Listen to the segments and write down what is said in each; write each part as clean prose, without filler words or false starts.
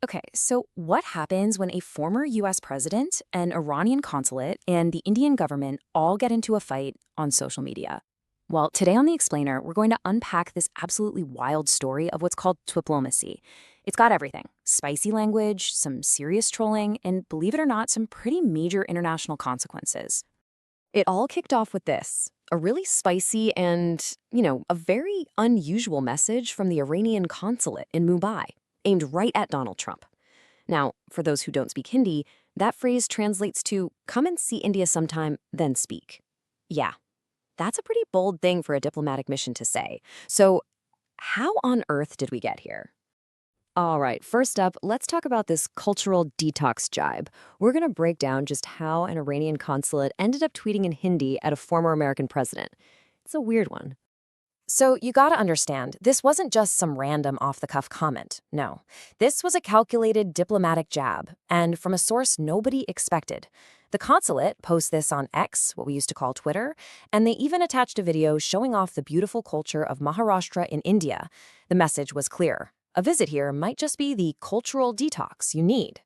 Okay, so what happens when a former US president, an Iranian consulate, and the Indian government all get into a fight on social media? Well, today on The Explainer, we're going to unpack this absolutely wild story of what's called diplomacy. It's got everything: spicy language, some serious trolling, and believe it or not, some pretty major international consequences. It all kicked off with this, a really spicy and, a very unusual message from the Iranian Consulate in Mumbai, aimed right at Donald Trump. Now, for those who don't speak Hindi, that phrase translates to come and see India sometime, then speak. Yeah, that's a pretty bold thing for a diplomatic mission to say. So, how on earth did we get here? All right, first up, let's talk about this cultural detox jibe. We're going to break down just how an Iranian consulate ended up tweeting in Hindi at a former American president. It's a weird one. So you gotta understand, this wasn't just some random off-the-cuff comment. No, this was a calculated diplomatic jab, and from a source nobody expected. The consulate posts this on X, what we used to call Twitter, and they even attached a video showing off the beautiful culture of Maharashtra in India. The message was clear: a visit here might just be the cultural detox you need.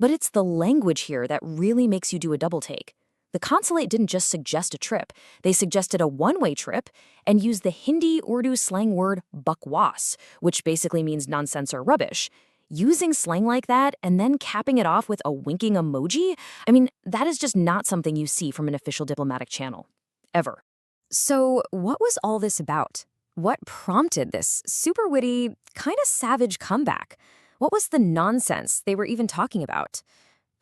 But it's the language here that really makes you do a double take. The consulate didn't just suggest a trip, they suggested a one-way trip and used the Hindi Urdu slang word bakwas, which basically means nonsense or rubbish. Using slang like that and then capping it off with a winking emoji? I mean, that is just not something you see from an official diplomatic channel. Ever. So, what was all this about? What prompted this super witty, kind of savage comeback? What was the nonsense they were even talking about?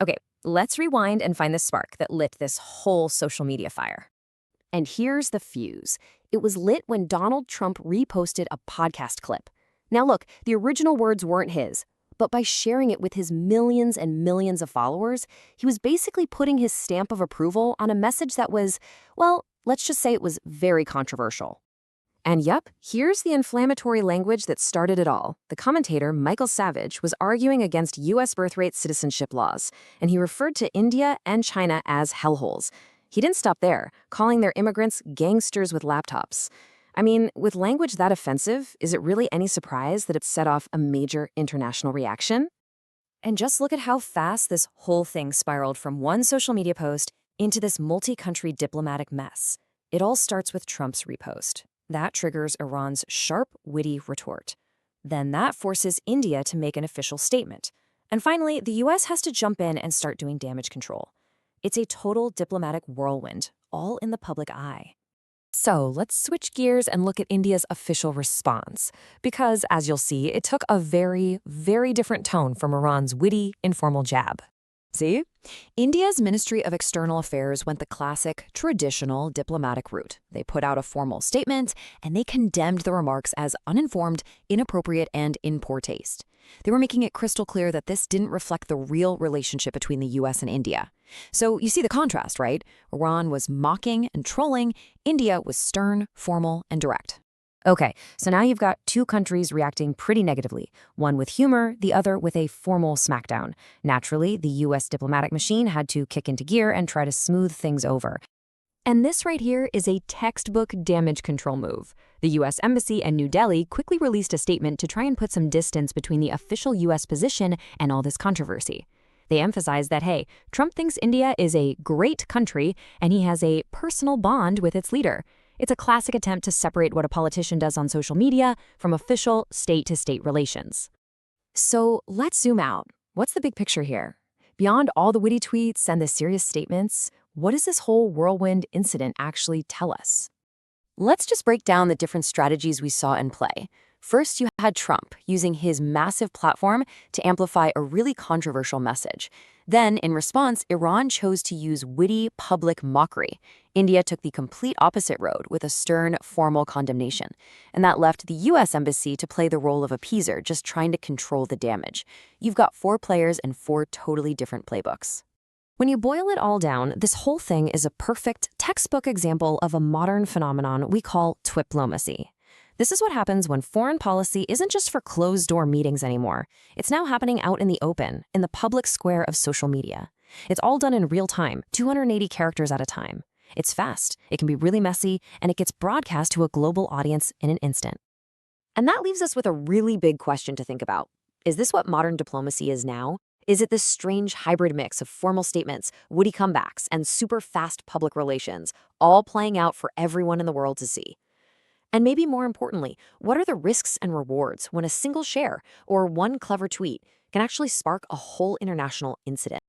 Okay, let's rewind and find the spark that lit this whole social media fire. And here's the fuse. It was lit when Donald Trump reposted a podcast clip. Now look, the original words weren't his, but by sharing it with his millions and millions of followers, he was basically putting his stamp of approval on a message that was, well, let's just say it was very controversial. And yup, here's the inflammatory language that started it all. The commentator, Michael Savage, was arguing against U.S. birthright citizenship laws, and he referred to India and China as hellholes. He didn't stop there, calling their immigrants gangsters with laptops. I mean, with language that offensive, is it really any surprise that it set off a major international reaction? And just look at how fast this whole thing spiraled from one social media post into this multi-country diplomatic mess. It all starts with Trump's repost. That triggers Iran's sharp, witty retort. Then that forces India to make an official statement. And finally, the US has to jump in and start doing damage control. It's a total diplomatic whirlwind, all in the public eye. So let's switch gears and look at India's official response. Because, as you'll see, it took a very, very different tone from Iran's witty, informal jab. See? India's Ministry of External Affairs went the classic, traditional diplomatic route. They put out a formal statement, and they condemned the remarks as uninformed, inappropriate, and in poor taste. They were making it crystal clear that this didn't reflect the real relationship between the US and India. So you see the contrast, right? Iran was mocking and trolling. India was stern, formal, and direct. Okay, so now you've got two countries reacting pretty negatively, one with humor, the other with a formal smackdown. Naturally, the US diplomatic machine had to kick into gear and try to smooth things over. And this right here is a textbook damage control move. The US Embassy in New Delhi quickly released a statement to try and put some distance between the official US position and all this controversy. They emphasized that, hey, Trump thinks India is a great country and he has a personal bond with its leader. It's a classic attempt to separate what a politician does on social media from official state-to-state relations. So let's zoom out. What's the big picture here? Beyond all the witty tweets and the serious statements, what does this whole whirlwind incident actually tell us? Let's just break down the different strategies we saw in play. First, you had Trump using his massive platform to amplify a really controversial message. Then, in response, Iran chose to use witty public mockery. India took the complete opposite road with a stern, formal condemnation. And that left the US Embassy to play the role of appeaser, just trying to control the damage. You've got four players and four totally different playbooks. When you boil it all down, this whole thing is a perfect textbook example of a modern phenomenon we call twiplomacy. This is what happens when foreign policy isn't just for closed-door meetings anymore. It's now happening out in the open, in the public square of social media. It's all done in real time, 280 characters at a time. It's fast, it can be really messy, and it gets broadcast to a global audience in an instant. And that leaves us with a really big question to think about. Is this what modern diplomacy is now? Is it this strange hybrid mix of formal statements, witty comebacks, and super fast public relations, all playing out for everyone in the world to see? And maybe more importantly, what are the risks and rewards when a single share or one clever tweet can actually spark a whole international incident?